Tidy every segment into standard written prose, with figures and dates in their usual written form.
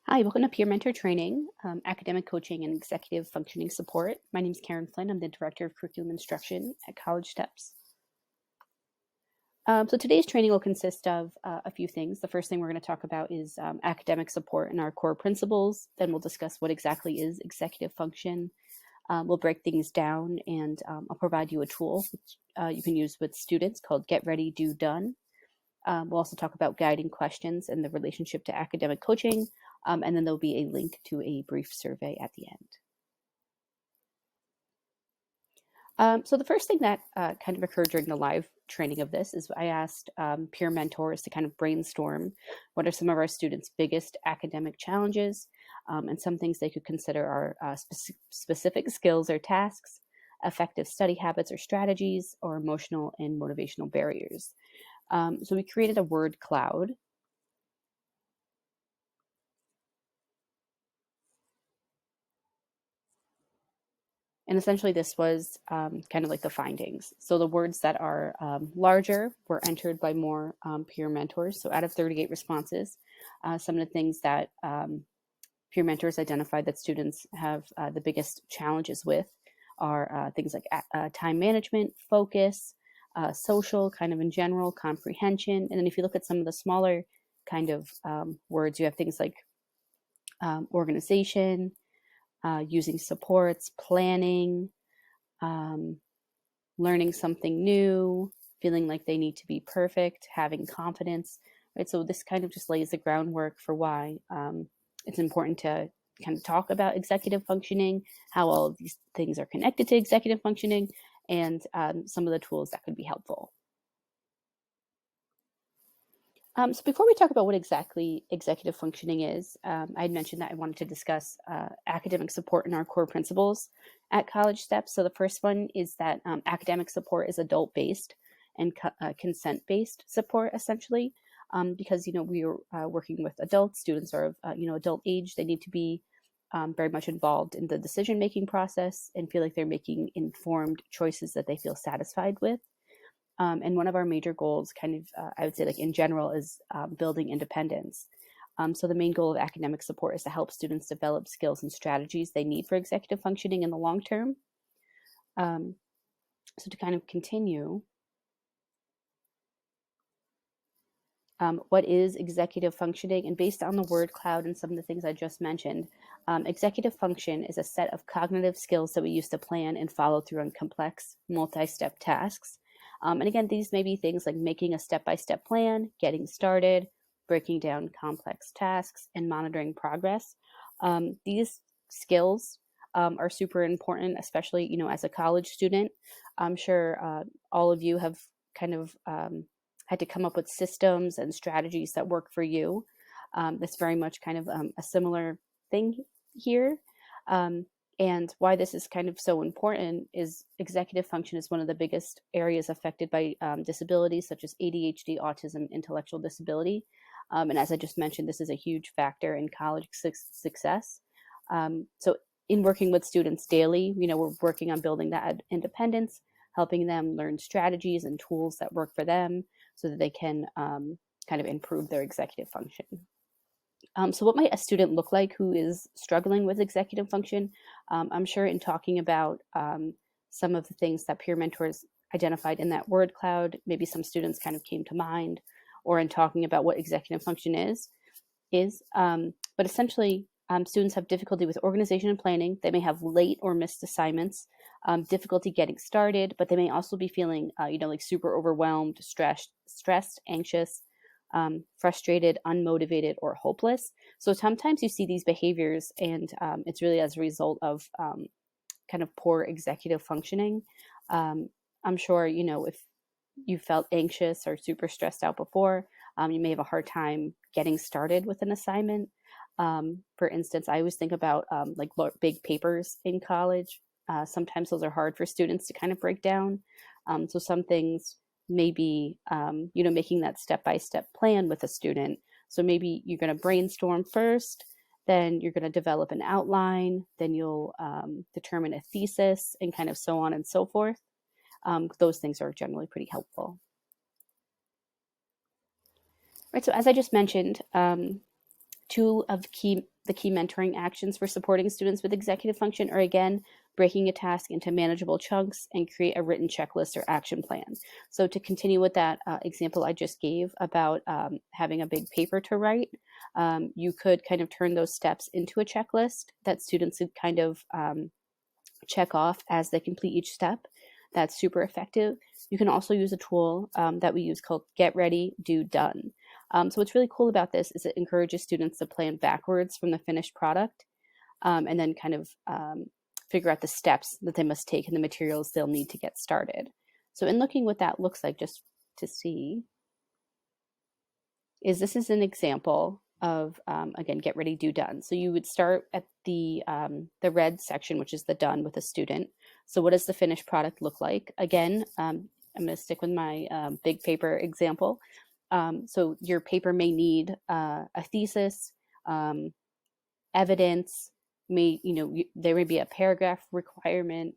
Hi, welcome to Peer Mentor Training, Academic Coaching and Executive Functioning Support. My name is Karen Flynn. I'm the Director of Curriculum Instruction at College Steps. So today's training will consist of a few things. The first thing we're going to talk about is academic support and our core principles. Then we'll discuss what exactly is executive function. We'll break things down and I'll provide you a tool which you can use with students called Get Ready, Do, Done. We'll also talk about guiding questions and the relationship to academic coaching, and then there'll be a link to a brief survey at the end. So the first thing that kind of occurred during the live training of this is I asked peer mentors to kind of brainstorm what are some of our students' biggest academic challenges, and some things they could consider are specific skills or tasks, effective study habits or strategies, or emotional and motivational barriers. So we created a word cloud. And essentially this was kind of like the findings. So the words that are larger were entered by more peer mentors. So out of 38 responses, some of the things that peer mentors identified that students have the biggest challenges with are things like time management, focus, social, kind of in general, comprehension. And then if you look at some of the smaller kind of words, you have things like organization, using supports, planning, learning something new, feeling like they need to be perfect, having confidence, right? So this kind of just lays the groundwork for why it's important to kind of talk about executive functioning, how all of these things are connected to executive functioning, and some of the tools that could be helpful. So before we talk about what exactly executive functioning is, I had mentioned that I wanted to discuss academic support and our core principles at College Steps. So the first one is that academic support is adult-based and consent-based support, essentially, because we are working with adults. Students are of adult age. They need to be very much involved in the decision-making process and feel like they're making informed choices that they feel satisfied with. And one of our major goals, kind of, I would say, like in general, is building independence. So the main goal of academic support is to help students develop skills and strategies they need for executive functioning in the long term. So to kind of continue, what is executive functioning? And based on the word cloud and some of the things I just mentioned, executive function is a set of cognitive skills that we use to plan and follow through on complex multi-step tasks. And again, these may be things like making a step-by-step plan, getting started, breaking down complex tasks, and monitoring progress. These skills are super important, especially, as a college student. I'm sure all of you have kind of had to come up with systems and strategies that work for you. That's very much kind of a similar thing here. And why this is kind of so important is executive function is one of the biggest areas affected by disabilities such as ADHD, autism, intellectual disability. And as I just mentioned, this is a huge factor in college success. So in working with students daily, we're working on building that independence, helping them learn strategies and tools that work for them so that they can kind of improve their executive function. So what might a student look like who is struggling with executive function? I'm sure in talking about some of the things that peer mentors identified in that word cloud, maybe some students kind of came to mind, or in talking about what executive function is. But essentially, students have difficulty with organization and planning. They may have late or missed assignments, difficulty getting started, but they may also be feeling, like super overwhelmed, stressed, anxious, frustrated, unmotivated, or hopeless. So sometimes you see these behaviors and it's really as a result of kind of poor executive functioning. I'm sure, if you felt anxious or super stressed out before, you may have a hard time getting started with an assignment. For instance, I always think about like big papers in college. Sometimes those are hard for students to kind of break down. So some things maybe, making that step-by-step plan with a student. So maybe you're going to brainstorm first, then you're going to develop an outline, then you'll determine a thesis, and kind of so on and so forth. Those things are generally pretty helpful. Right, so as I just mentioned, Two of the key mentoring actions for supporting students with executive function are, again, breaking a task into manageable chunks and create a written checklist or action plan. So to continue with that example I just gave about having a big paper to write, you could kind of turn those steps into a checklist that students would kind of check off as they complete each step. That's super effective. You can also use a tool that we use called Get Ready, Do, Done. So what's really cool about this is it encourages students to plan backwards from the finished product and then kind of figure out the steps that they must take and the materials they'll need to get started. So in looking what that looks like, just to see, this is an example of, again, Get Ready, Do, Done. So you would start at the red section, which is the done with a student. So what does the finished product look like? Again, I'm going to stick with my big paper example. So your paper may need a thesis, evidence, there may be a paragraph requirement.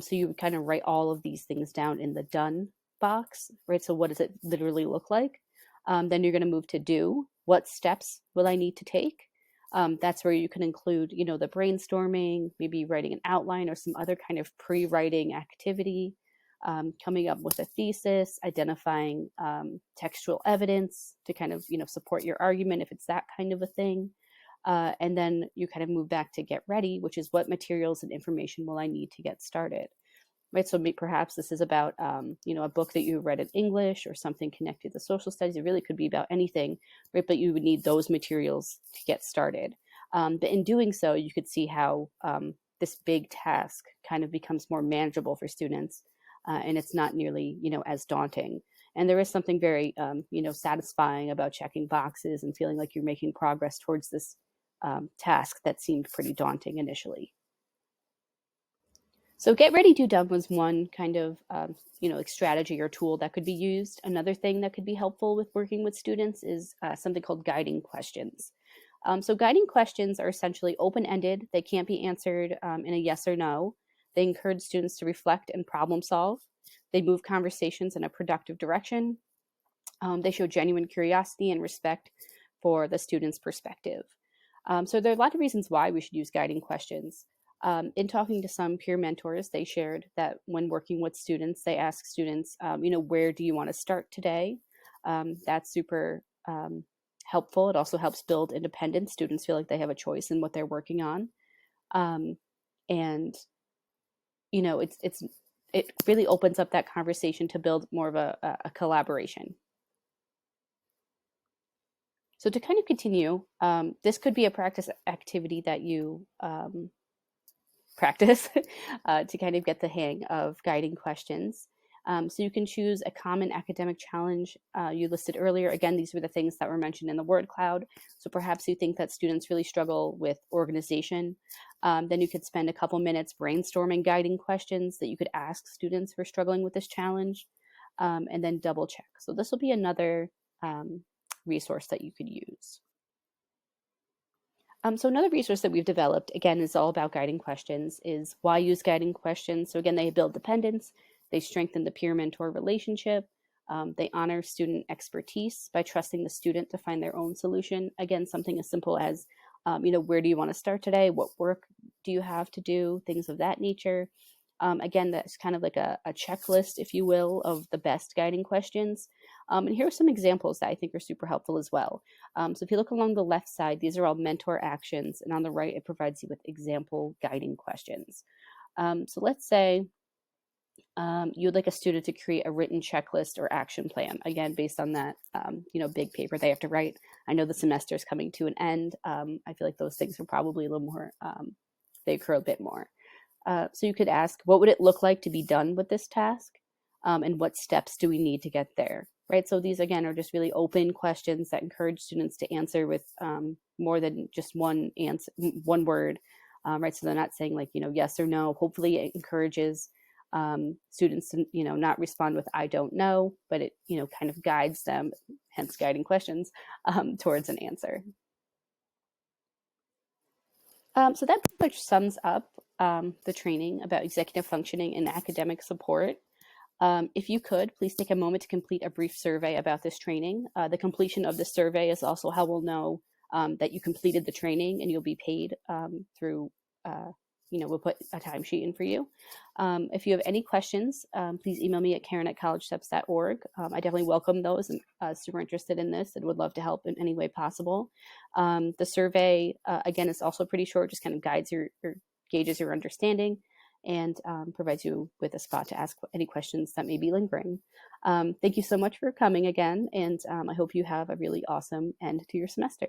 So you would kind of write all of these things down in the done box, right? So what does it literally look like? Then you're going to move to do. What steps will I need to take? That's where you can include, the brainstorming, maybe writing an outline or some other kind of pre-writing activity, coming up with a thesis, identifying textual evidence to kind of, support your argument if it's that kind of a thing. And then you kind of move back to get ready, which is what materials and information will I need to get started. Right, so perhaps this is about a book that you read in English or something connected to social studies. It really could be about anything, right? But you would need those materials to get started. But in doing so, you could see how this big task kind of becomes more manageable for students, and it's not nearly as daunting. And there is something very satisfying about checking boxes and feeling like you're making progress towards this task that seemed pretty daunting initially. So Get Ready, Do, Done was one kind of, strategy or tool that could be used. Another thing that could be helpful with working with students is something called guiding questions. So guiding questions are essentially open-ended. They can't be answered in a yes or no. They encourage students to reflect and problem solve. They move conversations in a productive direction. They show genuine curiosity and respect for the student's perspective. So there are a lot of reasons why we should use guiding questions. In talking to some peer mentors, they shared that when working with students, they ask students, where do you want to start today? That's super helpful. It also helps build independence. Students feel like they have a choice in what they're working on. And, it really opens up that conversation to build more of a collaboration. So to kind of continue, this could be a practice activity that you practice to kind of get the hang of guiding questions. So you can choose a common academic challenge you listed earlier. Again, these were the things that were mentioned in the word cloud. So perhaps you think that students really struggle with organization. Then you could spend a couple minutes brainstorming guiding questions that you could ask students who are struggling with this challenge, and then double check. So this will be another resource that you could use. So another resource that we've developed, again, is all about guiding questions, is why use guiding questions? So again, they build dependence, they strengthen the peer-mentor relationship, they honor student expertise by trusting the student to find their own solution. Again, something as simple as, where do you want to start today? What work do you have to do? Things of that nature. Again, that's kind of like a checklist, if you will, of the best guiding questions. And here are some examples that I think are super helpful as well. So if you look along the left side, these are all mentor actions. And on the right, it provides you with example guiding questions. So let's say you'd like a student to create a written checklist or action plan, again, based on that, big paper they have to write. I know the semester is coming to an end. I feel like those things are probably a little more, they occur a bit more. So you could ask, what would it look like to be done with this task? And what steps do we need to get there? Right. So these, again, are just really open questions that encourage students to answer with more than just one answer, one word. Right. So they're not saying like, yes or no. Hopefully it encourages students to, not respond with I don't know, but it, kind of guides them, hence guiding questions, towards an answer. So that pretty much sums up the training about executive functioning and academic support. If you could, please take a moment to complete a brief survey about this training. The completion of the survey is also how we'll know that you completed the training, and you'll be paid through, we'll put a timesheet in for you. If you have any questions, please email me at karen@collegesteps.org. I definitely welcome those. I'm super interested in this and would love to help in any way possible. The survey, again, is also pretty short, just kind of guides gauges your understanding, and provides you with a spot to ask any questions that may be lingering. Thank you so much for coming again, and I hope you have a really awesome end to your semester.